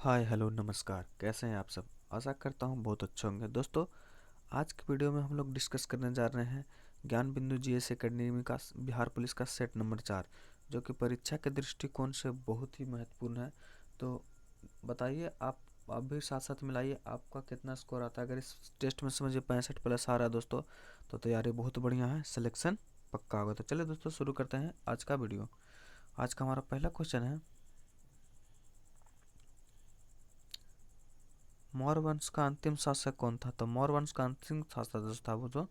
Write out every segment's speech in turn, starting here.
Hi hello नमस्कार, कैसे हैं आप सब। आशा करता हूँ बहुत अच्छे होंगे। दोस्तों, आज की वीडियो में हम लोग डिस्कस करने जा रहे हैं ज्ञान बिंदु जीएस एकेडमी का बिहार पुलिस का सेट नंबर 4, जो कि परीक्षा के दृष्टिकोण से बहुत ही महत्वपूर्ण है। तो बताइए, आप भी साथ साथ मिलाइए आपका कितना स्कोर आता है। अगर इस टेस्ट में समझिए 65 प्लस आ रहा है दोस्तों, तो तैयारी बहुत बढ़िया है, सिलेक्शन पक्का होगा। तो चलिए दोस्तों, शुरू करते हैं आज का वीडियो। आज का हमारा पहला क्वेश्चन है, मौर्य वंश का अंतिम शासक कौन था। तो मौर्य वंश का अंतिम शासक जो था वो जो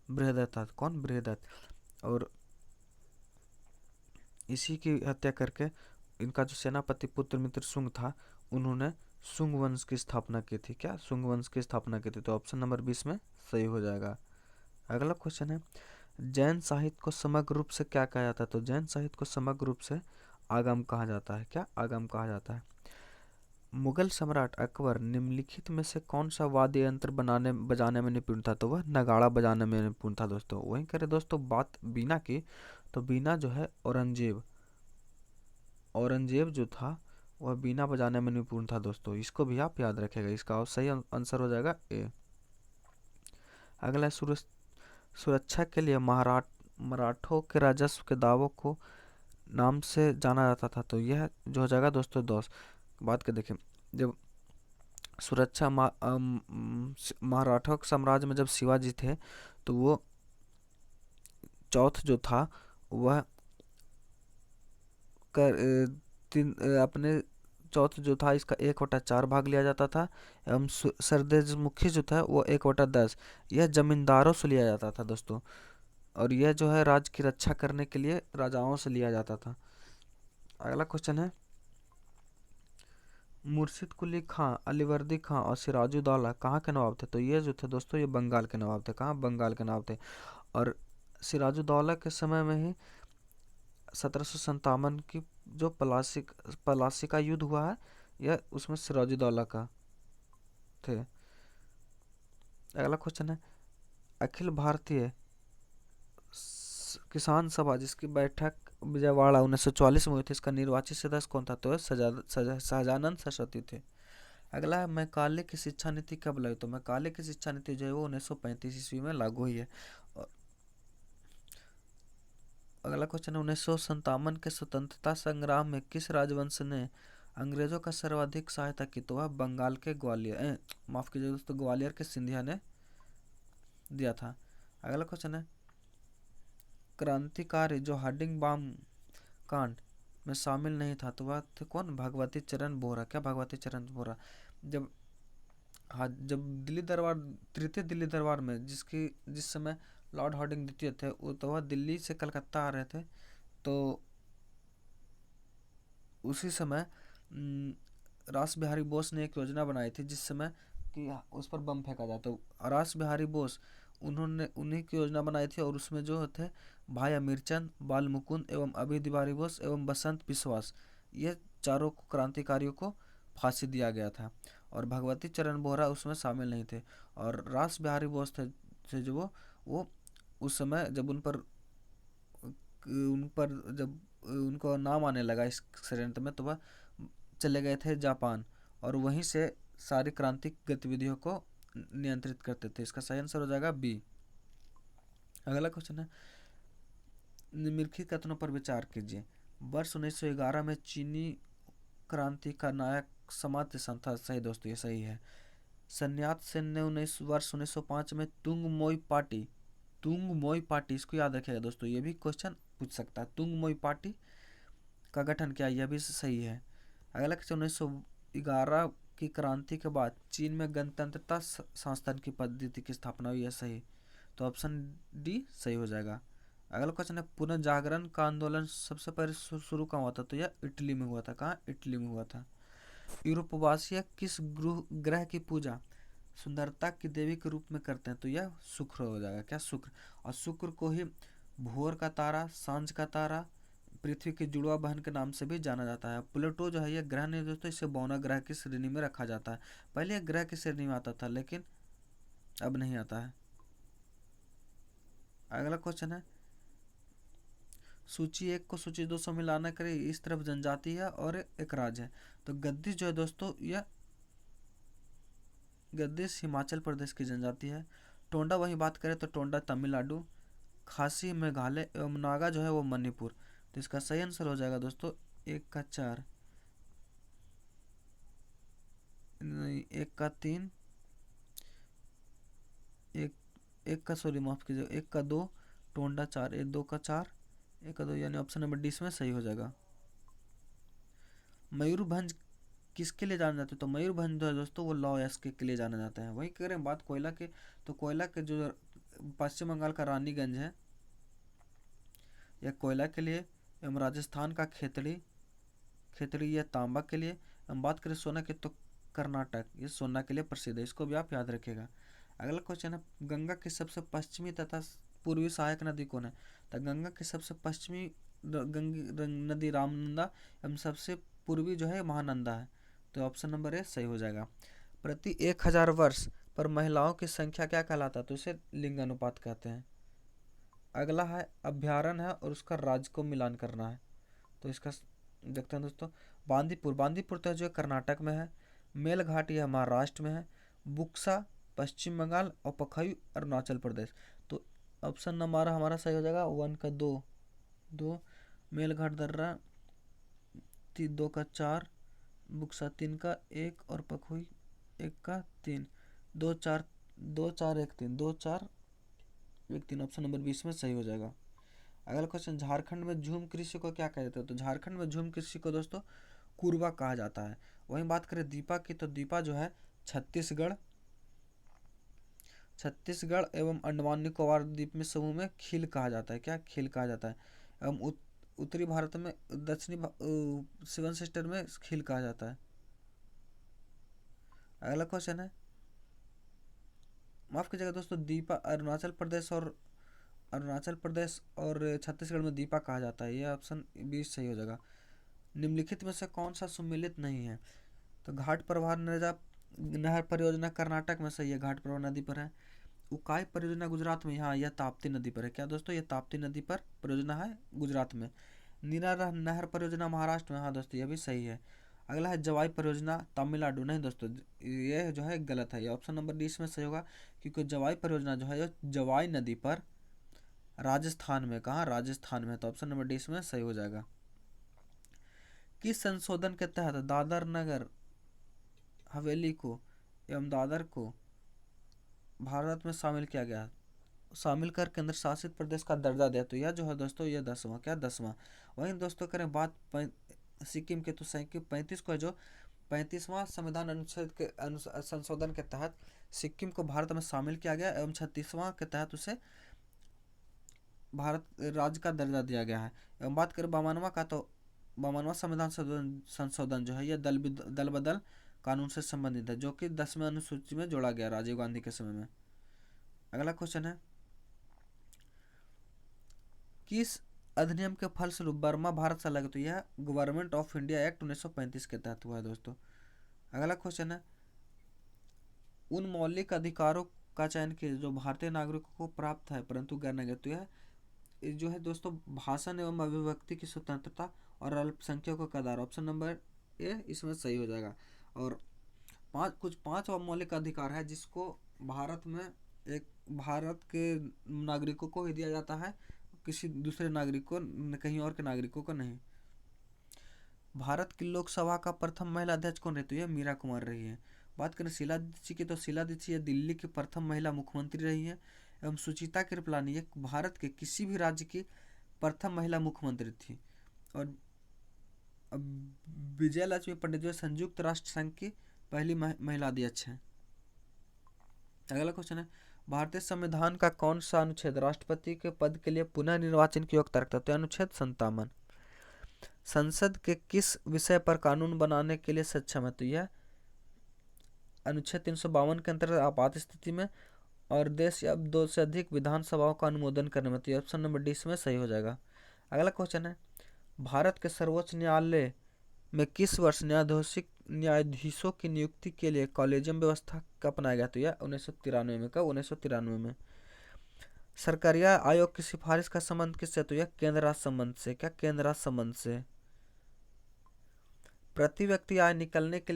बृहदत्त था। कौन? बृहदत्त। और इसी की हत्या करके इनका जो सेनापति पुत्र मित्र शुंग था, उन्होंने शुंग वंश की स्थापना की थी। क्या? शुंग वंश की स्थापना की थी। तो ऑप्शन नंबर 20 में सही हो जाएगा। अगला क्वेश्चन है, जैन साहित्य को समग्र रूप से क्या कहा जाता है। तो जैन साहित्य को समग्र रूप से आगम कहा जाता है। क्या? आगम कहा जाता है। मुगल सम्राट अकबर निम्नलिखित में से कौन सा वाद्य यंत्र बनाने बजाने में निपुण था। तो वह नगाड़ा बजाने में निपुण था दोस्तों। वहीं करें दोस्तों बात बीना की, तो बीना जो है औरंगजेब औरंगजेब जो था वह बीना बजाने में निपुण था दोस्तों। इसको भी आप याद रखेगा। इसका सही आंसर हो जाएगा ए। अगला है, सुरक्षा के लिए मराठों के राजस्व के दावों को नाम से जाना जाता था। तो यह जो हो जाएगा दोस्तों दोस्त। बात कर देखें, जब सुरक्षा मराठा साम्राज्य में जब शिवाजी थे, तो वो चौथ जो था वह अपने चौथ जो था इसका 1/4 भाग लिया जाता था। एवं सरदेशमुखी जो था वो 1/10 यह जमींदारों से लिया जाता था दोस्तों। और यह जो है राज्य की रक्षा करने के लिए राजाओं से लिया जाता था। अगला क्वेश्चन है, मुर्शिद कुली खां, अलीवर्दी खां और सिराजुद्दौला कहाँ के नवाब थे। तो ये जो थे दोस्तों, ये बंगाल के नवाब थे। कहाँ? बंगाल के नवाब थे। और सिराजुद्दौला के समय में ही 1757 की जो पलासी का युद्ध हुआ है, यह उसमें सिराजुद्दौला का थे। अगला क्वेश्चन है, अखिल भारतीय किसान सभा जिसकी बैठक विजयवाड़ा 1944 में हुई थी, इसका निर्वाचित सदस्य कौन था। तो सहजानंद सरस्वती थे। अगला है, मैकाले की शिक्षा नीति कब लाई। तो मैकाले की शिक्षा नीति जो है वो 1935 ईस्वी में लागू हुई है। और अगला क्वेश्चन है, 1957 के स्वतंत्रता संग्राम में किस राजवंश ने अंग्रेजों का सर्वाधिक सहायता की। तो वह बंगाल के माफ कीजिए दोस्तों, ग्वालियर के सिंधिया ने दिया था। अगला क्वेश्चन है, क्रांतिकारी जो हडिंग बाम कांड में शामिल नहीं था, तो वह थे कौन? भगवती चरण बोहरा। क्या? भगवती चरण बोहरा। जब हाँ, जब दिल्ली दरबार, तृतीय दिल्ली दरबार में जिस समय लॉर्ड हार्डिंग द्वितीय थे, वो तो वह दिल्ली से कलकत्ता आ रहे थे। तो उसी समय रास बिहारी बोस ने एक योजना बनाई थी, जिस समय कि उस पर बम फेंका जाए। तो रास बिहारी बोस, उन्होंने उन्हीं की योजना बनाई थी। और उसमें जो थे भाई अमीरचंद, बाल मुकुंद एवं अभी तिवारी बोस एवं बसंत बिस्वास, ये चारों को क्रांतिकारियों को फांसी दिया गया था। और भगवती चरण बोहरा उसमें शामिल नहीं थे। और रास बिहारी बोस थे जो वो उस समय जब उन पर जब उनको नाम आने लगा इस षड्यंत्र में, तो वह चले गए थे जापान। और वहीं से सारी क्रांतिक गतिविधियों को नियंत्रित करते थे। इसका सही आंसर हो जाएगा बी। अगला क्वेश्चन है, निम्नलिखित कथनों पर विचार कीजिए। वर्ष 1911 में चीनी क्रांति का नायक समाज संथा। सही दोस्तों, ये सही है। सन्यात सेन ने वर्ष 1905 में तुंग मोई पार्टी, इसको याद रखिएगा दोस्तों, ये भी क्वेश्चन पूछ सकता है। तुंग मोई पार्टी का गठन किया, यह भी सही है। अगला क्वेश्चन, 1911 की क्रांति के बाद चीन में गणतंत्रता संस्थान की पद्धति की स्थापना हुई है। सही। तो ऑप्शन डी सही हो जाएगा। अगला क्वेश्चन है, पुनर्जागरण का आंदोलन सबसे पहले शुरू कहाँ हुआ था। तो यह इटली में हुआ था। कहाँ? इटली में हुआ था। यूरोपवासी किस ग्रह की पूजा सुंदरता की देवी के रूप में करते हैं। तो यह शुक्र हो जाएगा। क्या? शुक्र। और शुक्र को ही भोर का तारा, सांझ का तारा, पृथ्वी की जुड़वा बहन के नाम से भी जाना जाता है। प्लूटो जो है यह ग्रह नहीं दोस्तों, इसे बौना ग्रह की श्रेणी में रखा जाता है। पहले यह ग्रह की श्रेणी में आता था, लेकिन अब नहीं आता है। अगला क्वेश्चन है, सूची 1 को सूची 2 से मिलाना करें, इस तरफ जनजाति है और एक राज्य है। तो गद्दी जो है दोस्तों यह गद्दीश हिमाचल प्रदेश की जनजाति है। टोंडा वही बात करें तो टोंडा तमिलनाडु, खासी मेघालय एवं नागा जो है वो मणिपुर। तो इसका सही आंसर हो जाएगा दोस्तों 1 का 4, नहीं 1 का 3, एक का सॉरी माफ कीजिए 1 का 2, टोंडा 4, 2 का 4, 1 का 2, यानी ऑप्शन नंबर डी इसमें सही हो जाएगा। मयूरभंज किसके लिए जाना जाता है? तो मयूरभंज जो है दोस्तों वो लौ एस्के के लिए जाना जाता है। वही करें बात कोयला के, तो कोयला के जो पश्चिम बंगाल का रानीगंज है यह कोयला के लिए, एवं राजस्थान का खेतड़ी खेतड़ी यह तांबा के लिए। हम बात करें सोना के तो कर्नाटक ये सोना के लिए प्रसिद्ध है, इसको भी आप याद रखिएगा। अगला क्वेश्चन है गंगा की सबसे पश्चिमी तथा पूर्वी सहायक नदी कौन है? तो गंगा की सबसे पश्चिमी नदी रामनंदा एवं सबसे पूर्वी जो है महानंदा है। तो ऑप्शन नंबर ए सही हो जाएगा। प्रति 1000 वर्ष पर महिलाओं की संख्या क्या कहलाता है? तो इसे लिंग अनुपात कहते हैं। अगला है अभ्यारण्य है और उसका राज्य को मिलान करना है। तो इसका देखते हैं दोस्तों, बांदीपुर तो जो कर्नाटक में है, मेलघाट यह महाराष्ट्र में है, बुक्सा पश्चिम बंगाल और पखई अरुणाचल प्रदेश। तो ऑप्शन नंबर हमारा सही हो जाएगा 1 का 2, मेलघाट दर्रा 2 का 4, बुक्सा 3 का 1 और पखई 1 का 3, 2 4 2 4 1 3 2 4 1 3, ऑप्शन नंबर 20 में सही हो जाएगा। अगला क्वेश्चन झारखंड में झूम कृषि को क्या कहते हैं? तो झारखंड में झूम कृषि को दोस्तों कुरवा कहा जाता है। वहीं बात करें दीपा की, तो दीपा जो है छत्तीसगढ़ एवं अंडमान निकोबार द्वीप में समूह में खील कहा जाता है। क्या खील कहा जाता है? एवं उत्तरी भारत में दक्षिणी सेवन सिस्टर में खील कहा जाता है। अगला क्वेश्चन है, माफ कीजिएगा दोस्तों, दीपा अरुणाचल प्रदेश और छत्तीसगढ़ में दीपा कहा जाता है। यह ऑप्शन 20 सही हो जाएगा। निम्नलिखित में से कौन सा सुमेलित नहीं है? तो घाट प्रवाह नहर परियोजना कर्नाटक में सही है, घाट प्रवाह नदी पर है। उकाई परियोजना गुजरात में, यहाँ यह ताप्ती नदी पर है। क्या दोस्तों, यह ताप्ती नदी पर परियोजना है गुजरात में। नीरा नहर परियोजना महाराष्ट्र में, हाँ दोस्तों यह भी सही है। अगला है जवाई परियोजना तमिलनाडु, नहीं दोस्तों यह जो है गलत है, ये ऑप्शन नंबर डी इसमें सही होगा, क्योंकि जवाई परियोजना जो है जवाई नदी पर राजस्थान में, कहाँ राजस्थान में, तो ऑप्शन नंबर डी इसमें सही हो जाएगा। किस संशोधन के तहत दादर नगर हवेली को एवं दादर को भारत में शामिल किया गया, शामिल कर केंद्र शासित प्रदेश का दर्जा दिया? तो यह जो है दोस्तों ये 10वां। वहीं दोस्तों करें बात सिक्किम के, तो सिक्किम 35 को है जो 35वां संविधान अनुच्छेद के संशोधन के तहत सिक्किम को भारत में शामिल किया गया एवं 36वां के तहत उसे भारत राज्य का दर्जा दिया गया है। एवं बात करें बावनवा का, तो 52वां संविधान संशोधन जो है यह दल बदल कानून से संबंधित है, जो कि 10वें अनुसूची में जोड़ा गया राजीव गांधी के समय में। अगला क्वेश्चन है, किस अधिनियम के फलस्वरूप बर्मा भारत से अलग? तो यह गवर्नमेंट ऑफ इंडिया एक्ट 1935 के तहत हुआ है दोस्तों। अगला क्वेश्चन है, उन मौलिक अधिकारों का चयन किए जो भारतीय नागरिकों को प्राप्त है परंतु गैर नागरिक। तो यह जो है दोस्तों भाषण एवं अभिव्यक्ति की स्वतंत्रता और अल्पसंख्यकों का आधार, ऑप्शन नंबर ए इसमें सही हो जाएगा। और पांच मौलिक अधिकार है जिसको भारत में एक भारत के नागरिकों को ही दिया जाता है, किसी दूसरे नागरिक को, कहीं और के नागरिकों को नहीं। भारत की लोकसभा का प्रथम महिला अध्यक्ष कौन रहती है? मीरा कुमार रही है। बात करें शीला दीक्षित की, तो शीला दीक्षित दिल्ली की प्रथम महिला मुख्यमंत्री रही है। एवं सुचिता कृपलानी ये भारत के किसी भी राज्य की प्रथम महिला मुख्यमंत्री थी। और विजय लक्ष्मी पंडित जो संयुक्त राष्ट्र संघ की पहली महिला अध्यक्ष है। अगला क्वेश्चन है, भारतीय संविधान का कौन सा अनुच्छेद राष्ट्रपति के पद के लिए पुनः निर्वाचन की योग्यता रखता है? तो अनुच्छेद 57। संसद के किस विषय पर कानून बनाने के लिए सक्षम है? तो यह अनुच्छेद 352 के अंतर्गत आपात स्थिति में और देश या 2 से अधिक विधानसभाओं का अनुमोदन करने में। तो ऑप्शन नंबर डी इसमें सही हो जाएगा। अगला क्वेश्चन है, भारत के सर्वोच्च न्यायालय में किस वर्ष न्यायाधीशों की नियुक्ति के लिए कॉलेजियम व्यवस्था का अपनाया गया? तो यह 1993 में। सरकारिया आयोग की सिफारिश का संबंध किससे? तो यह केंद्र राज्य संबंध से। क्या? केंद्र राज्य संबंध से। प्रति व्यक्ति आय निकालने के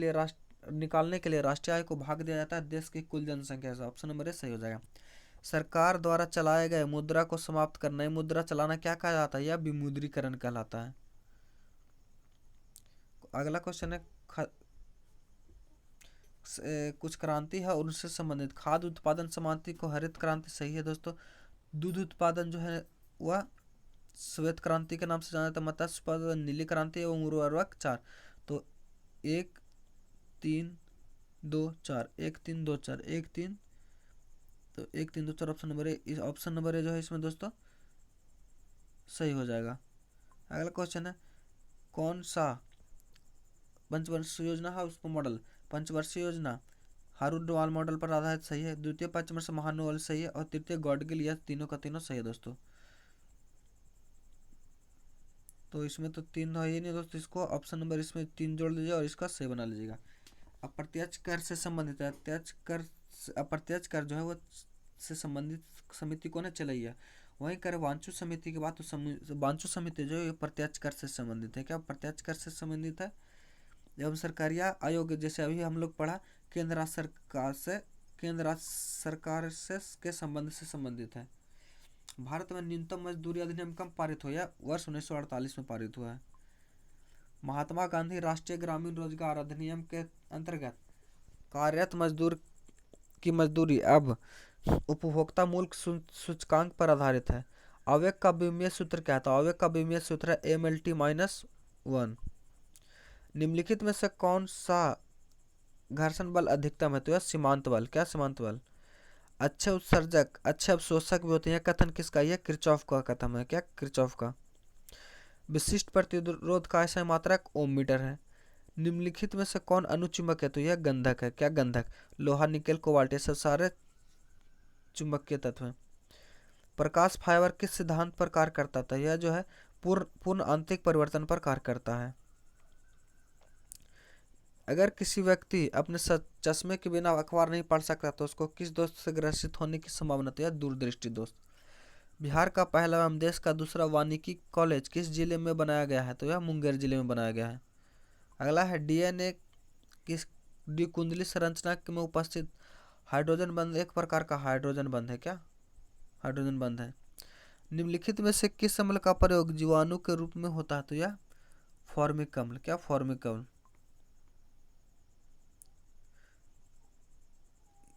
लिए राष्ट्रीय आय को भाग दिया जाता है देश की कुल जनसंख्या से। ऑप्शन नंबर ए सही हो जाएगा। सरकार द्वारा चलाए गए मुद्रा को समाप्त कर नई मुद्रा चलाना क्या कहा जाता है? यह विमुद्रीकरण कहलाता है। अगला क्वेश्चन है कुछ क्रांति है उनसे संबंधित। खाद्य उत्पादन समाप्ति को हरित क्रांति सही है दोस्तों। दूध उत्पादन जो है वह श्वेत क्रांति के नाम से जाना जाता है। मत्स्य उत्पादन नीली क्रांति एवं उर्वरक 4। तो 1 3 2 4 1 3 2 4 1 3 तो 1 3 2 4 ऑप्शन नंबर ए। इस ऑप्शन नंबर ए जो है इसमें दोस्तों सही हो जाएगा। अगला क्वेश्चन है कौन सा पंचवर्षीय योजना है उसको मॉडल? पंचवर्षीय योजना हारून डोवाल मॉडल पर आधारित सही है। द्वितीय पंचवर्ष महानोवल सही है और तृतीय गॉडगिल, यह तीनों का तीनों सही है दोस्तों। तो इसमें तो 3 है ही नहीं दोस्तों, इसको ऑप्शन नंबर इसमें 3 जोड़ लीजिए और इसका सही बना लीजिएगा। अप्रत्यक्ष कर से संबंधित है। अप्रत्यक्ष कर जो है वो से संबंधित समिति कौन है? चलाई है। वहीं कर वांचू समिति की बात तो वांचू समिति जो है प्रत्यक्ष कर से संबंधित है। क्या? प्रत्यक्ष कर से संबंधित है। एवं सरकारिया आयोग जैसे अभी हम लोग पढ़ा केंद्र राज्य सरकार से के संबंध से संबंधित है। भारत में न्यूनतम मजदूरी अधिनियम कब पारित हुआ? वर्ष 1948 में पारित हुआ है। महात्मा गांधी राष्ट्रीय ग्रामीण रोजगार अधिनियम के अंतर्गत कार्यरत मजदूर की मजदूरी अब उपभोक्ता मूल्य सूचकांक पर आधारित है। आवेग का विमीय सूत्र क्या था? आवेग का विमीय सूत्र है MLT-1। निम्नलिखित में से कौन सा घर्षण बल अधिकतम है? तो यह सीमांत बल। क्या? सीमांत बल। अच्छे उत्सर्जक अच्छे अवशोषक भी होते हैं, कथन किसका? यह किरचॉफ का कथन है। क्या? किरचॉफ का। विशिष्ट प्रतिरोध का ऐसा मात्रक ओम मीटर है। निम्नलिखित में से कौन अनुचुंबक है? तो यह गंधक है। क्या? गंधक। लोहा निकेल कोबाल्ट ये सब सारे चुंबकीय तत्व हैं। प्रकाश फाइबर किस सिद्धांत पर कार्य करता था? यह जो है पूर्ण आंतरिक परिवर्तन पर कार्य करता है। अगर किसी व्यक्ति अपने चश्मे के बिना अखबार नहीं पढ़ सकता तो उसको किस दोष से ग्रसित होने की संभावना? तो यह दूरदृष्टि दोष। बिहार का पहला एवं देश का दूसरा वानिकी कॉलेज किस जिले में बनाया गया है? तो यह मुंगेर जिले में बनाया गया है। अगला है DNA किस द्विकुंडली संरचना में उपस्थित हाइड्रोजन बंध एक प्रकार का हाइड्रोजन बंध है। क्या? हाइड्रोजन बंध है। निम्नलिखित में से किस अम्ल का प्रयोग जीवाणु के रूप में होता है? तो यह फॉर्मिक अम्ल। क्या? फॉर्मिक अम्ल।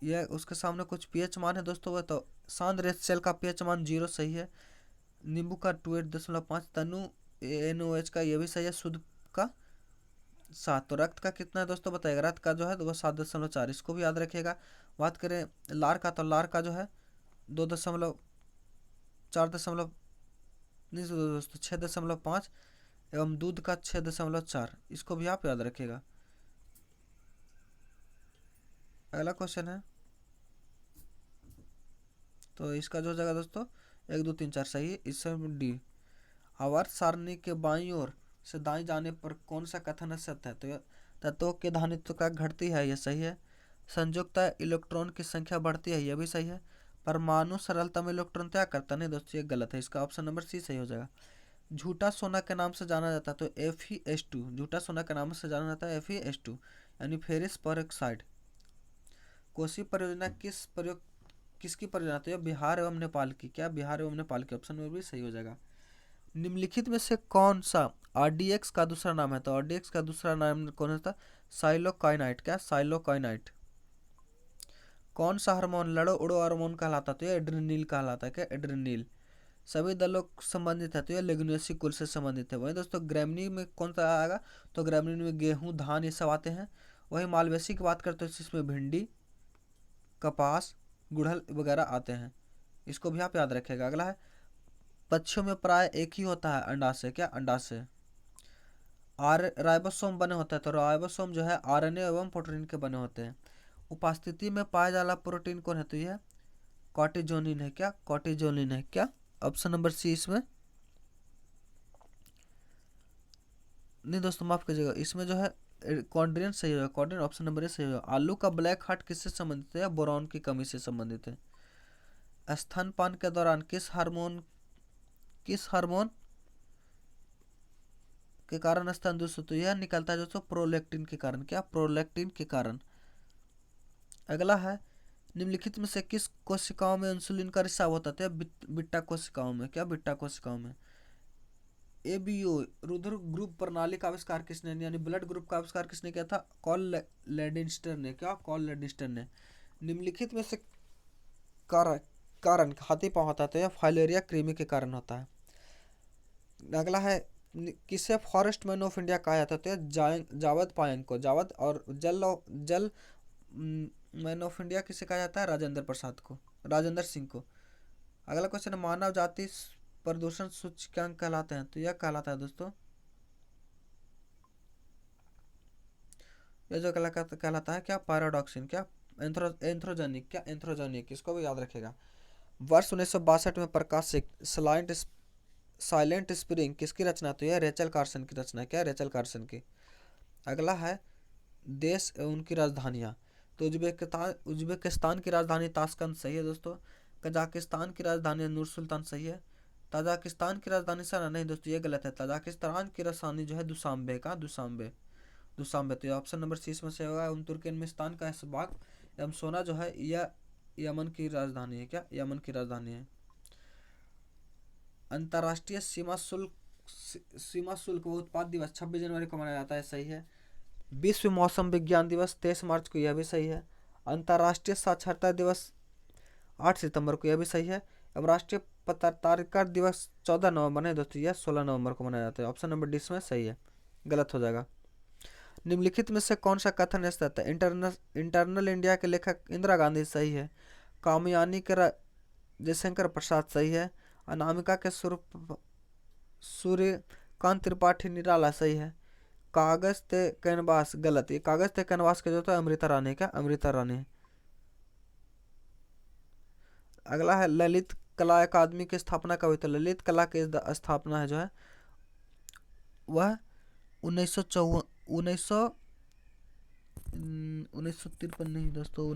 यह उसके सामने कुछ पीएच मान है दोस्तों, वह तो सांद्र एचसीएल का पीएच मान 0 सही है। नींबू का 28.5, तनु NOH का ये भी सही है, शुद्ध का 7। तो रक्त का कितना है दोस्तों बताइएगा? रक्त का जो है वो 7.4, इसको भी याद रखिएगा। बात करें लार का तो लार का जो है 2.4 नहीं दोस्तों 6.5 एवं दूध का 6.4, इसको भी आप याद रखिएगा। अगला क्वेश्चन है तो इसका जो जगह दोस्तों 1 2 3 4 सही है, इसमें डी। आवर्त सारणी के बाईं ओर से दाएं जाने पर कौन सा कथन सत्य है? तो यह तत्वों के धारित्व का घटती है, यह सही है। संयुक्ता इलेक्ट्रॉन की संख्या बढ़ती है, यह भी सही है। परमाणु सरलता में इलेक्ट्रॉन त्याग करता नहीं दोस्तों, ये गलत है। इसका ऑप्शन नंबर सी सही हो जाएगा। झूठा सोना के नाम से जाना जाता है तो FeS2। झूठा सोना के नाम से जाना जाता है FeS2 यानी फेरिस परऑक्साइड। कोसी परियोजना किसकी परियोजना? तो यह बिहार एवं नेपाल की। क्या? बिहार एवं नेपाल की, ऑप्शन नंबर भी सही हो जाएगा। निम्नलिखित में से कौन सा RDX का दूसरा नाम है? तो RDX का दूसरा नाम कौन सा? साइलोकाइनाइट। क्या? साइलोकाइनाइट। कौन सा हार्मोन लड़ो उड़ो हार्मोन कहलाता? तो यह एड्रेनिल कहलाता है। क्या? एड्रेनिल। सभी दलों संबंधित है तो यह लेग्यूमिनेसी कुल से संबंधित है। वही दोस्तों ग्रैमनी में कौन सा आएगा? तो ग्रैमनी में गेहूं धान ये सब आते हैं। वही मालवेसी की बात करते हैं इसमें भिंडी कपास गुड़हल वगैरह आते हैं, इसको भी आप याद रखिएगा। अगला है पक्षियों में प्राय एक ही होता है अंडाशय। क्या? अंडाशय। राइबोसोम बने होते हैं तो राइबोसोम जो है RNA एवं प्रोटीन के बने होते हैं। उपस्थिति में पाया जाने वाला प्रोटीन कौन है? तो यह कॉर्टिजोनिन है। क्या? कॉर्टिजोनिन है। क्या? ऑप्शन नंबर सी इसमें नहीं दोस्तों माफ कीजिएगा, इसमें जो है कॉन्ड्रियन सही होगा। कॉन्ड्रियन ऑप्शन नंबर ए सही होगा। आलू का ब्लैक हार्ट किससे संबंधित है? बोरॉन की कमी से संबंधित है। स्तनपान के दौरान किस हार्मोन के कारण स्तन दूषित होता है? यह निकलता है दोस्तों प्रोलैक्टिन के कारण। क्या? प्रोलैक्टिन के कारण। अगला है निम्नलिखित में से किस कोशिकाओं में इंसुलिन का रिसाव होता है? बिट्टा कोशिकाओं में। क्या? बिट्टा कोशिकाओं में। एबीओ रुधिर ग्रुप प्रणाली का आविष्कार किसने, यानी ब्लड ग्रुप का आविष्कार किसने किया था? कॉल लेडिस्टर ने। क्या? कॉल लेडिस्टर ने। निम्नलिखित में से कारण कारण हाथी पांव होता है तो यह फाइलेरिया कृमि के कारण होता है। अगला है किसे फॉरेस्ट मैन ऑफ इंडिया कहा जाता है? तो यह जावद पायंग को। जावद। और जल मैन ऑफ इंडिया किसे कहा जाता है? राजेंद्र प्रसाद को, राजेंद्र सिंह को। अगला क्वेश्चन है मानव जाति प्रदूषण सूचकांक कहलाते हैं? तो यह कहलाता है दोस्तों, यह जो कहलाता है क्या? पैराडॉक्सिन। क्या? एंथ्रोजेनिक। क्या? एंथ्रोजेनिक। इसको भी याद रखेगा। वर्ष 1962 में प्रकाशित साइलेंट स्प्रिंग किसकी रचना? तो यह रेचल कार्सन की रचना। क्या? रेचल कार्सन की। अगला है देश एवं उनकी राजधानियाँ। तो उज्बेकिस्तान की राजधानी ताशकंद सही है दोस्तों। कजाकिस्तान की राजधानी नूर सुल्तान सही है। ताजिकिस्तान की राजधानी सना नहीं दोस्तों, ये गलत है। ताजिकिस्तान की राजधानी जो है दुशांबे। का? दुशांबे। दुशांबे। तो ऑप्शन नंबर सी इसमें से होगा। तुर्कमेनिस्तान का इसबाक एवं सोना जो है यह यमन की राजधानी है। क्या? यमन की राजधानी है। अंतर्राष्ट्रीय सीमा शुल्क व उत्पाद दिवस 26 जनवरी को मनाया जाता है। सही है। विश्व मौसम विज्ञान दिवस 23 मार्च को, यह भी सही है। अंतर्राष्ट्रीय साक्षरता दिवस 8 सितंबर को, यह भी सही है। अब राष्ट्रीय पत्रकारिता दिवस 14 नवंबर नहीं दोस्तों, यह 16 नवंबर को मनाया जाता है। ऑप्शन नंबर डी इसमें सही है, गलत हो जाएगा। निम्नलिखित में से कौन सा कथन स्थित है? इंटरनल इंडिया के लेखक इंदिरा गांधी सही है। कामयानी के जयशंकर प्रसाद सही है। अनामिका के सूर्यकांत त्रिपाठी निराला सही है। कागज ते कैनवास गलत। ये कागज ते कैनवास के जो तो अमृता रानी। क्या? अमृता रानी। अगला है ललित कला अकादमी की स्थापना कब हुई? तो ललित कला की स्थापना है जो है वह 1954 1953 नहीं दोस्तों,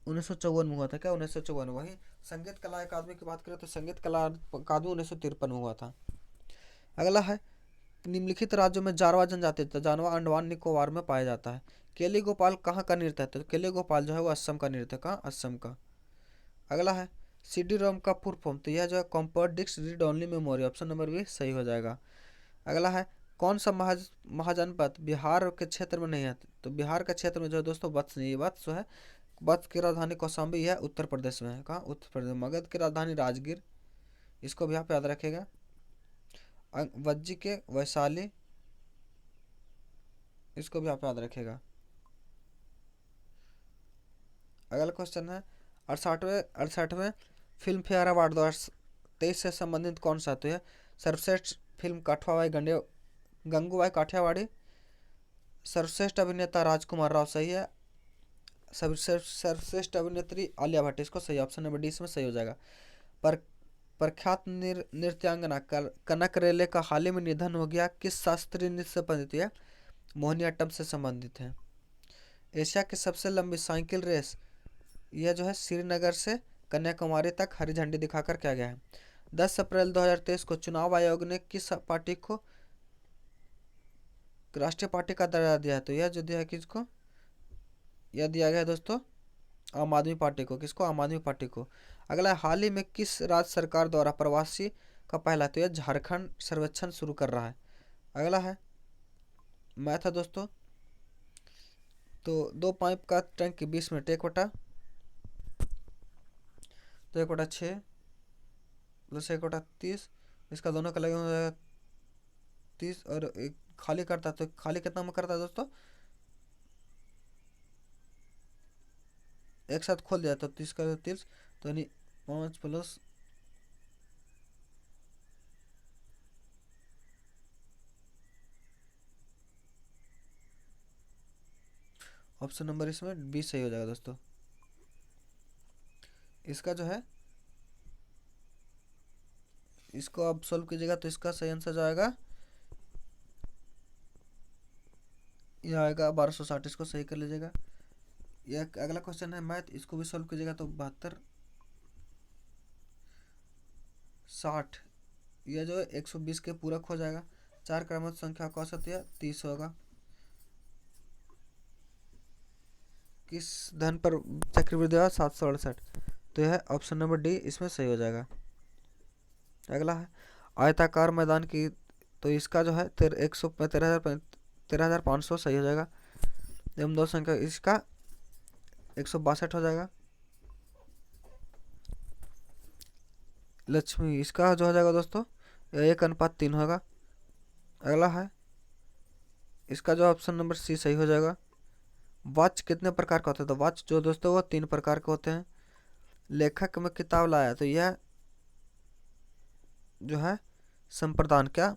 1954 में हुआ था। क्या? 1954। वही संगीत कला अकादमी की बात करें तो संगीत कला अकादमी 1953 में हुआ था। अगला है निम्नलिखित राज्यों में जारवा जनजाति जानवा अंडमान निकोबार में पाया जाता है। केली गोपाल कहाँ का नृत्य है? तो केली गोपाल जो है वो असम का नृत्य। कहाँ? असम का। अगला है CD रोम का फुल फॉर्म? तो यह जो है compact disc read only memory. Option number भी सही हो जाएगा। अगला है कौन सा महाजनपद बिहार के क्षेत्र में नहीं है? तो बिहार के क्षेत्र में जो है दोस्तों वत्स नहीं है। वत्स जो है, वत्स की राजधानी कौशाम्बी है, उत्तर प्रदेश में है। कहाँ? उत्तर प्रदेश। मगध की राजधानी राजगीर, इसको भी आप याद रखेगा। वज्जी के वैशाली, इसको भी आप याद रखेगा। अगला क्वेश्चन है 68वें फिल्म फेयर अवार्ड 2023 से संबंधित कौन सा? तो है सर्वश्रेष्ठ फिल्म काठवाबाई गंगूबाई काठियावाड़ी। सर्वश्रेष्ठ अभिनेता राजकुमार राव सही है। सर्वश्रेष्ठ अभिनेत्री आलिया भट्ट, इसको सही। ऑप्शन नंबर डी इसमें सही हो जाएगा। पर प्रख्यात नृत्यांगना कनक रेले का हाल ही में निधन हो गया। किस शास्त्रीय नृत्य से संबंधित है? मोहिनीअट्टम से संबंधित है। एशिया की सबसे लंबी साइकिल रेस यह जो है श्रीनगर से कन्याकुमारी तक हरी झंडी दिखाकर किया गया है। 10 अप्रैल 2023 को चुनाव आयोग ने किस पार्टी को राष्ट्रीय पार्टी का दर्जा दिया है? तो यह जो दिया है किसको? यह दिया गया है दोस्तों आम आदमी पार्टी को। किसको? आम आदमी पार्टी को। अगला हाल ही में किस राज्य सरकार द्वारा प्रवासी का पहला? तो यह झारखंड सर्वेक्षण शुरू कर रहा है। अगला है मैथ है दोस्तों। तो 2 पाइप का टैंक की 20 मिनट 1/6 तो 1/6 प्लस 1/30, इसका दोनों का लगे हो 30 और एक खाली करता है तो खाली कितना में करता है दोस्तों? एक साथ खोल दिया तो 30 का 30 तो यानी 5 प्लस ऑप्शन नंबर इसमें 20 सही हो जाएगा दोस्तों। इसका जो है इसको आप सोल्व कीजिएगा तो इसका सही आंसर जाएगा, यह आएगा 1260। इसको सही कर लीजिएगा। यह अगला क्वेश्चन है मैथ, इसको भी सॉल्व कीजिएगा तो 72 60, यह जो है 120 के पूरक हो जाएगा। 4 क्रमों संख्या का औसत यह 30 होगा। किस धन पर चक्रवृद्धि हुआ 768, तो यह ऑप्शन नंबर डी इसमें सही हो जाएगा। अगला है आयताकार मैदान की, तो इसका जो है 13,500 सही हो जाएगा। एवं दो संख्या इसका 162 हो जाएगा। लक्ष्मी इसका जो हो जाएगा दोस्तों 1:3 होगा। अगला है इसका जो ऑप्शन नंबर सी सही हो जाएगा। वॉच कितने प्रकार का होता है, तो वॉच जो दोस्तों वो 3 प्रकार के होते हैं। लेखक में किताब लाया, तो यह जो है संप्रदान क्या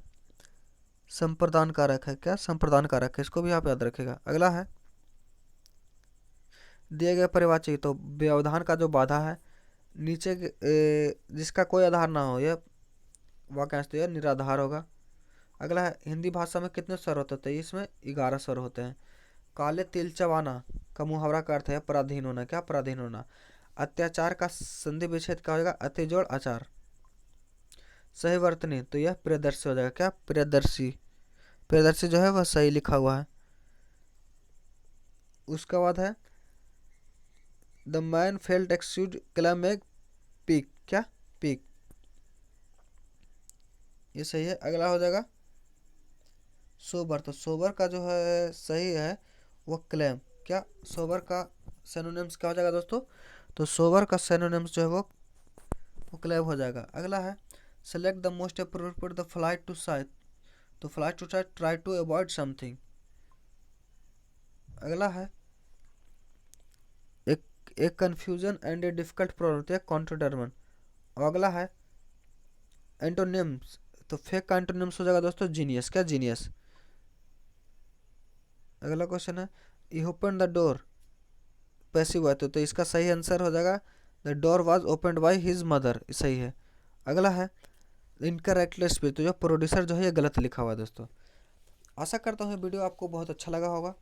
संप्रदान कारक है, क्या संप्रदान कारक है, इसको भी आप याद रखेगा। अगला है दिए गए परिवाची, तो व्यवधान का जो बाधा है नीचे जिसका कोई आधार ना हो, यह वाक्यांश तो यह निराधार होगा। अगला है हिंदी भाषा में कितने स्वर होते हैं, तो इसमें 11 स्वर होते हैं। काले तिल चबाना का मुहावरा का अर्थ है पराधीन होना, क्या पराधीन होना। अत्याचार का संधि विच्छेद क्या होगा, अतिजोड़ आचार। सही वर्तनी, तो यह प्रियदर्शी हो जाएगा, क्या प्रियदर्शी। प्रियदर्शी जो है वह सही लिखा हुआ है। उसके बाद है the man felt exude climb a peak, क्या पीक, ये सही है। अगला हो जाएगा सोबर, तो सोबर का जो है सही है वो क्लेम, क्या सोबर का सिनोनिम्स क्या हो जाएगा दोस्तों, तो सोबर का सिनोनिम्स जो है वो क्लेम हो जाएगा। अगला है select the most appropriate the flight to sight, तो flight to sight try to avoid something. अगला है एक confusion and a difficult problem, तो कॉन्ट्रोडर्मन। और अगला है एंटोनिम्स, तो फेक का एंटोनिम्स हो जाएगा दोस्तों जीनियस, क्या जीनियस। अगला क्वेश्चन है ही ओपन द डोर, पैसिव है तो इसका सही आंसर हो जाएगा the door was opened by his mother, सही है। अगला है इनकरेक्टली स्पीच, तो जो प्रोड्यूसर जो है ये गलत लिखा हुआ है दोस्तों। आशा करता हूँ वीडियो आपको बहुत अच्छा लगा होगा।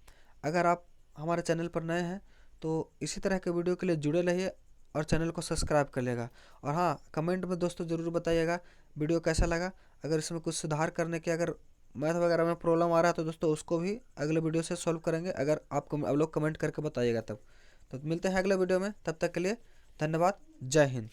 अगर आप हमारे चैनल पर नए हैं तो इसी तरह के वीडियो के लिए जुड़े रहिए और चैनल को सब्सक्राइब कर लेगा। और हाँ, कमेंट में दोस्तों ज़रूर बताइएगा वीडियो कैसा लगा। अगर इसमें कुछ सुधार करने के अगर मैथ वगैरह में प्रॉब्लम आ रहा है तो दोस्तों उसको भी अगले वीडियो से सॉल्व करेंगे, अगर आप लोग कमेंट करके बताइएगा तब। तो मिलते हैं अगले वीडियो में, तब तक के लिए धन्यवाद। जय हिंद।